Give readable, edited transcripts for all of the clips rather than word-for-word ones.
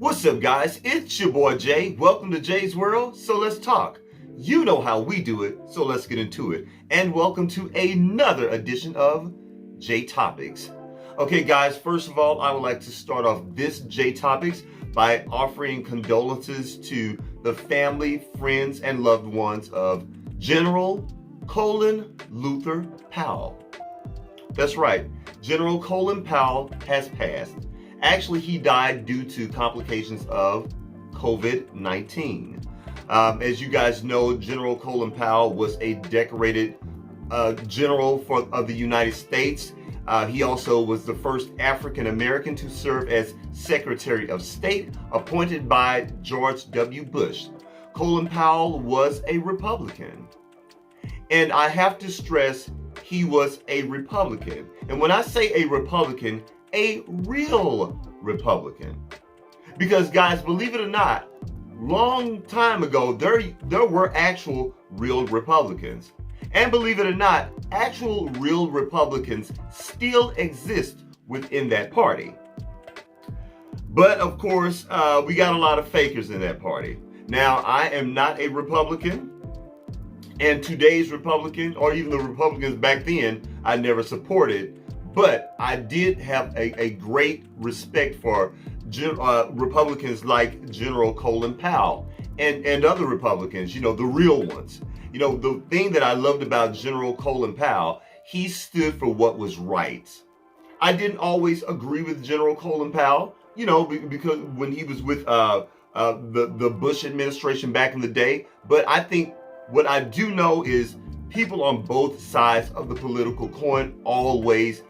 What's up, guys? It's your boy Jay. Welcome to Jay's World. So let's talk. You know how we do it, so let's get into it. And welcome to another edition of J Topics. Okay, guys, first of all, I would like to start off this J Topics by offering condolences to the family, friends, and loved ones of General Colin Powell. That's right, General Colin Powell has passed. Actually, he died due to complications of COVID-19. As you guys know, General Colin Powell was a decorated general of the United States. He also was the first African American to serve as Secretary of State, appointed by George W. Bush. Colin Powell was a Republican. And I have to stress, he was a Republican. And when I say a Republican, a real Republican. Because guys, believe it or not, long time ago, there were actual real Republicans. And believe it or not, actual real Republicans still exist within that party. But of course, we got a lot of fakers in that party. Now, I am not a Republican. And today's Republican, or even the Republicans back then, I never supported. But I did have a great respect for Republicans like General Colin Powell and other Republicans, the real ones. The thing that I loved about General Colin Powell, he stood for what was right. I didn't always agree with General Colin Powell, because when he was with the Bush administration back in the day. But I think what I do know is people on both sides of the political coin always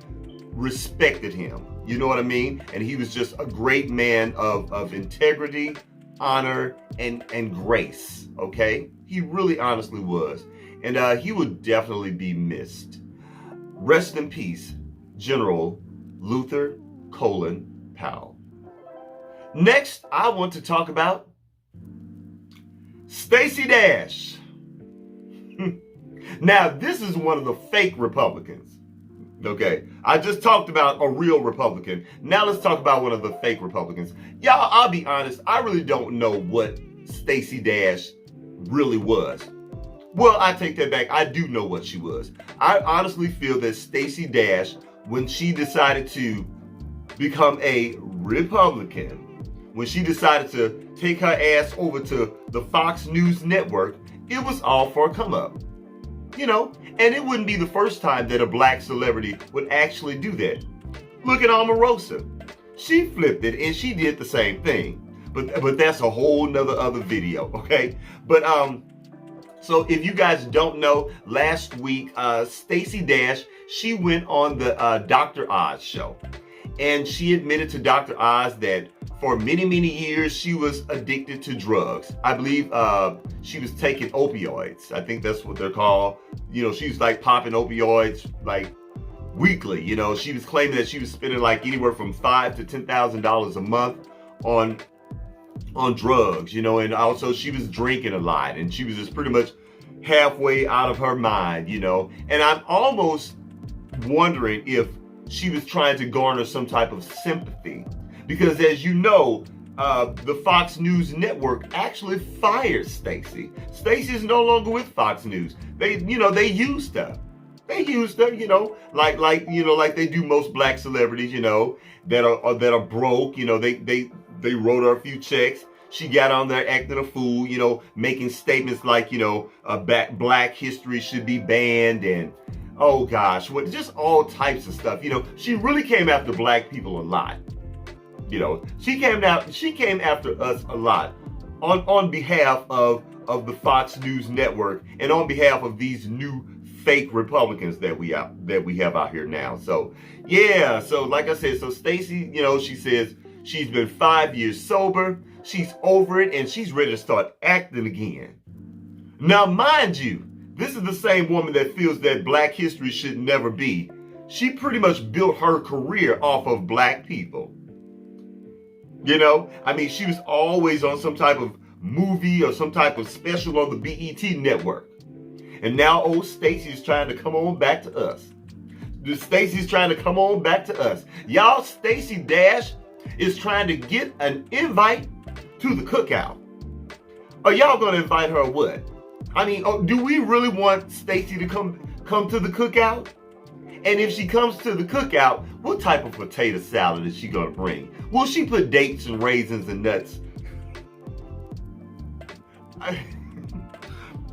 respected him. You know what I mean? And he was just a great man of integrity, honor, and grace. Okay? He really honestly was. And he would definitely be missed. Rest in peace, General Luther Colin Powell. Next, I want to talk about Stacey Dash. Now, this is one of the fake Republicans. Okay, I just talked about a real Republican. Now let's talk about one of the fake Republicans. Y'all, I'll be honest, I really don't know what Stacey Dash really was. Well, I take that back. I do know what she was. I honestly feel that Stacey Dash, when she decided to become a Republican, when she decided to take her ass over to the Fox News network, it was all for a come up. And it wouldn't be the first time that a black celebrity would actually do that. Look at Omarosa. She flipped it and she did the same thing. But that's a whole nother other video, okay? But so if you guys don't know, last week Stacey Dash, she went on the Dr. Oz show. And she admitted to Dr. Oz that for many, many years, she was addicted to drugs. I believe she was taking opioids. I think that's what they're called. She was like popping opioids like weekly. She was claiming that she was spending like anywhere from $5,000 to $10,000 a month on drugs. And also she was drinking a lot, and she was just pretty much halfway out of her mind. And I'm almost wondering if she was trying to garner some type of sympathy. Because as you know, the Fox News network actually fired Stacey. Stacey is no longer with Fox News. They used her. They used her, like they do most black celebrities, that are broke. They wrote her a few checks. She got on there acting a fool, making statements like, black history should be banned and oh gosh, just all types of stuff. She really came after black people a lot. She came after us a lot on behalf of the Fox News network and on behalf of these new fake Republicans that we have out here now. So yeah, so like I said, so Stacey, she says she's been 5 years sober, she's over it, and she's ready to start acting again. Now, mind you, this is the same woman that feels that black history should never be. She pretty much built her career off of black people. She was always on some type of movie or some type of special on the BET network. And now old Stacey's trying to come on back to us. Stacey's trying to come on back to us. Y'all, Stacey Dash is trying to get an invite to the cookout. Are y'all gonna invite her or what? I mean, do we really want Stacey to come to the cookout? And if she comes to the cookout, what type of potato salad is she gonna bring? Will she put dates and raisins and nuts?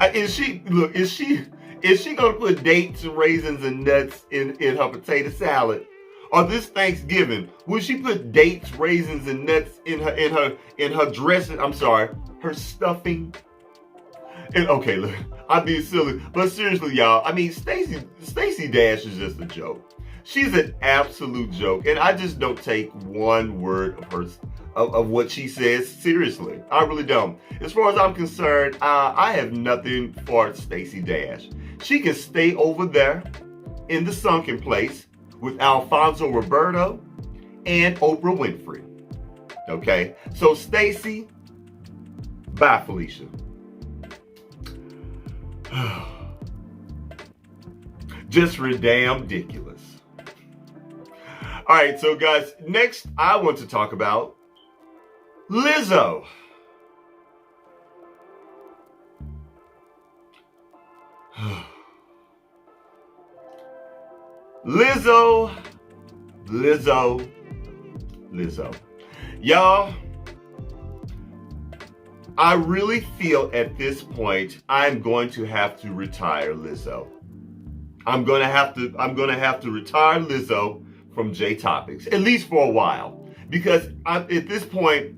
Is she gonna put dates and raisins and nuts in her potato salad? Or this Thanksgiving, will she put dates, raisins, and nuts in her dressing? I'm sorry, her stuffing. And okay, look, I'm being silly, but seriously, y'all. I mean, Stacey Dash is just a joke. She's an absolute joke, and I just don't take one word of her of what she says seriously. I really don't. As far as I'm concerned, I have nothing for Stacey Dash. She can stay over there in the sunken place with Alfonso Roberto and Oprah Winfrey. Okay, so Stacey, bye, Felicia. Just damn ridiculous. All right, so guys, next I want to talk about Lizzo. Lizzo. Y'all, I really feel at this point I'm going to have to retire Lizzo. I'm gonna have to retire Lizzo from J Topics, at least for a while, because at this point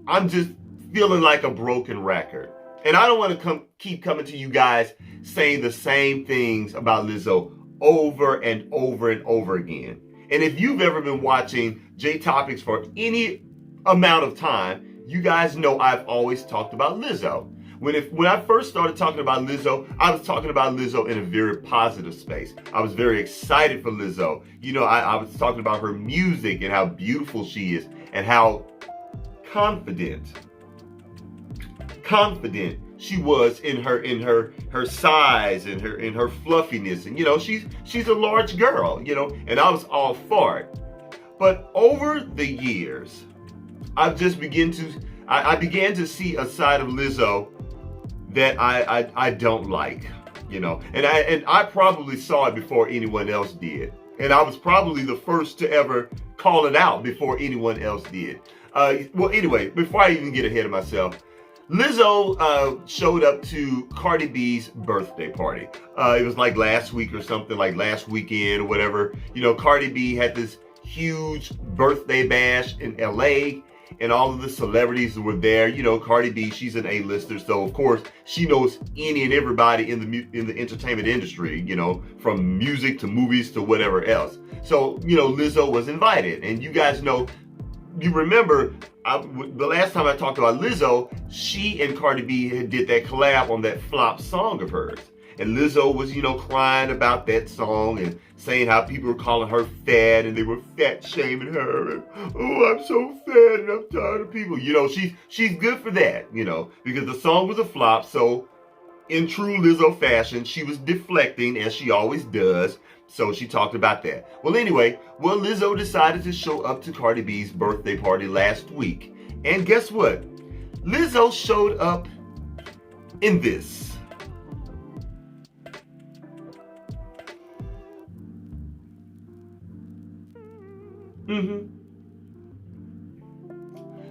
I'm just feeling like a broken record, and I don't want to keep coming to you guys saying the same things about Lizzo over and over and over again. And if you've ever been watching J Topics for any amount of time, you guys know I've always talked about Lizzo. When I first started talking about Lizzo, I was talking about Lizzo in a very positive space. I was very excited for Lizzo. You know, I was talking about her music and how beautiful she is and how confident she was in her size and her fluffiness. And you know, she's a large girl, you know, and I was all for it. But over the years, I began to see a side of Lizzo that I don't like, you know, and I probably saw it before anyone else did, and I was probably the first to ever call it out before anyone else did. Well, anyway, before I even get ahead of myself, Lizzo showed up to Cardi B's birthday party. It was like last week or something, like last weekend or whatever. You know, Cardi B had this huge birthday bash in LA. And all of the celebrities were there. You know, Cardi B, she's an A-lister, so of course she knows any and everybody in the entertainment industry. You know, from music to movies to whatever else. So you know, Lizzo was invited, and you guys know, you remember the last time I talked about Lizzo, she and Cardi B did that collab on that flop song of hers. And Lizzo was, you know, crying about that song and saying how people were calling her fat and they were fat shaming her. And, oh, I'm so fat and I'm tired of people. You know, she's good for that, you know, because the song was a flop. So in true Lizzo fashion, she was deflecting as she always does. So she talked about that. Well, anyway, Lizzo decided to show up to Cardi B's birthday party last week. And guess what? Lizzo showed up in this.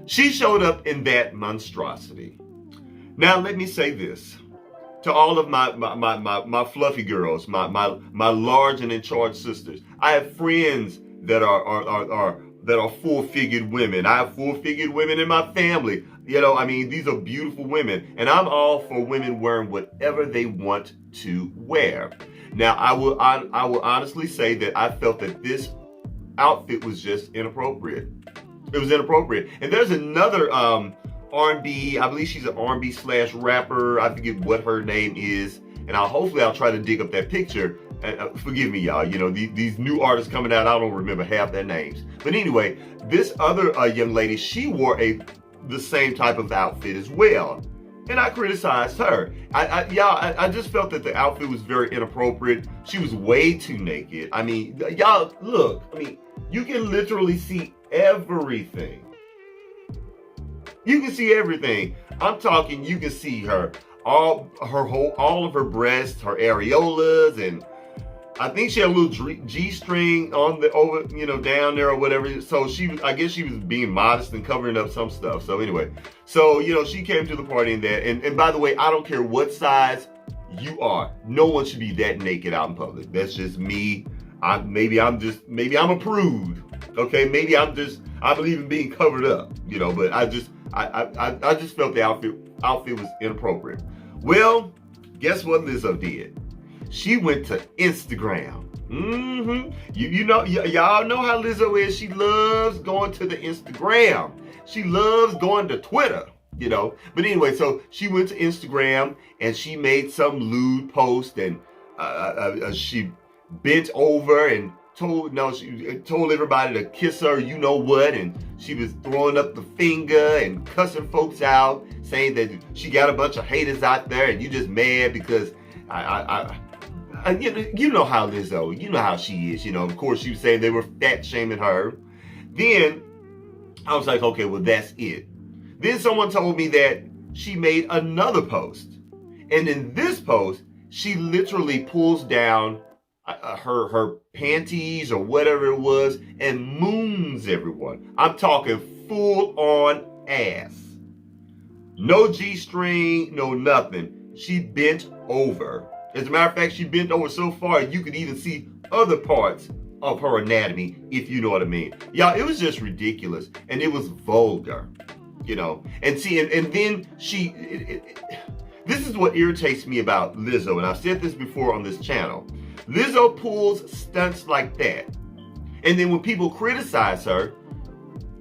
She showed up in that monstrosity. Now let me say this to all of my fluffy girls, my large and in charge sisters. I have friends that are full-figured women. I have full-figured women in my family. You know, I mean, these are beautiful women, and I'm all for women wearing whatever they want to wear. Now, I will honestly say that I felt that this outfit was just inappropriate. It was inappropriate. And there's another R&B, I believe she's an R&B / rapper. I forget what her name is. And hopefully I'll try to dig up that picture. Forgive me, y'all. You know, these new artists coming out, I don't remember half their names. But anyway, this other young lady, she wore the same type of outfit as well. And I criticized her. I just felt that the outfit was very inappropriate. She was way too naked. I mean, y'all, look. I mean, you can literally see everything. You can see everything. I'm talking, you can see all of her breasts, her areolas, and I think she had a little G-string on down there or whatever. So I guess she was being modest and covering up some stuff. So anyway, she came to the party and that. And by the way, I don't care what size you are. No one should be that naked out in public. That's just me. Maybe I'm a prude. Okay, maybe I believe in being covered up. But I just felt the outfit was inappropriate. Well, guess what Lizzo did? She went to Instagram. Y'all know how Lizzo is. She loves going to the Instagram. She loves going to Twitter, But anyway, so she went to Instagram and she made some lewd post, and she bent over and told everybody to kiss her, and she was throwing up the finger and cussing folks out, saying that she got a bunch of haters out there and you just mad because you know how Lizzo, you know how she is, Of course, she was saying they were fat shaming her. Then I was like, okay, well, that's it. Then someone told me that she made another post. And in this post, she literally pulls down her panties or whatever it was and moons everyone. I'm talking full on ass. No G-string, no nothing. She bent over. As a matter of fact, she bent over so far you could even see other parts of her anatomy, if you know what I mean. Y'all, it was just ridiculous, and it was vulgar, And see, and then this is what irritates me about Lizzo, and I've said this before on this channel. Lizzo pulls stunts like that, and then when people criticize her,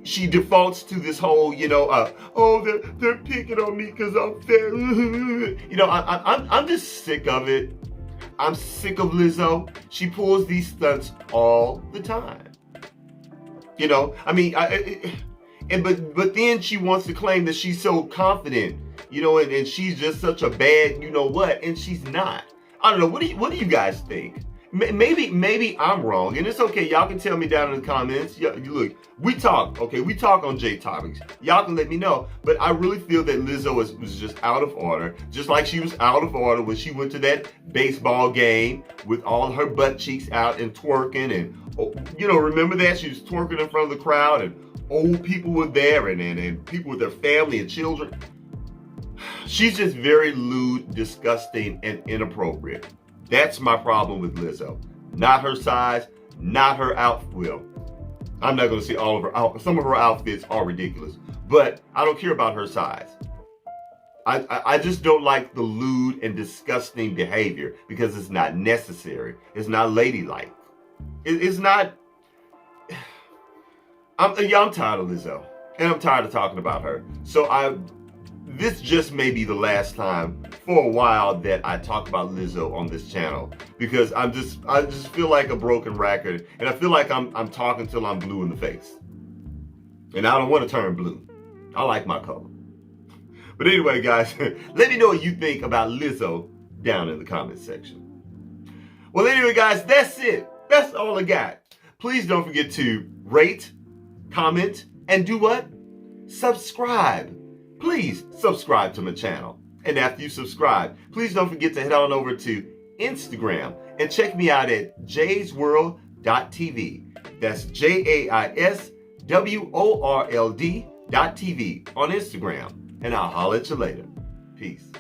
she defaults to this whole, they're picking on me because I'm fat. I'm just sick of it. I'm sick of Lizzo. She pulls these stunts all the time. But then she wants to claim that she's so confident, and she's just such a bad, and she's not. I don't know. What do you guys think? Maybe I'm wrong, and it's okay. Y'all can tell me down in the comments. Look, we talk on J Topics. Y'all can let me know. But I really feel that Lizzo was just out of order, just like she was out of order when she went to that baseball game with all her butt cheeks out and twerking, and remember that she was twerking in front of the crowd, and old people were there, and people with their family and children. She's just very lewd, disgusting, and inappropriate. That's my problem with Lizzo. Not her size, not her outfit. Well, I'm not going to say all of her outfits. Some of her outfits are ridiculous, but I don't care about her size. I just don't like the lewd and disgusting behavior because it's not necessary. It's not ladylike. It's not. I'm tired of Lizzo, and I'm tired of talking about her. So this just may be the last time for a while that I talk about Lizzo on this channel, because I just feel like a broken record, and I feel like I'm talking till I'm blue in the face, and I don't want to turn blue. I like my color. But anyway, guys, let me know what you think about Lizzo down in the comments section. Well, anyway, guys, that's it. That's all I got. Please don't forget to rate, comment, and do what? Subscribe. Please subscribe to my channel. And after you subscribe, please don't forget to head on over to Instagram and check me out at jaysworld.tv. That's JAISWORLD.tv on Instagram. And I'll holler at you later. Peace.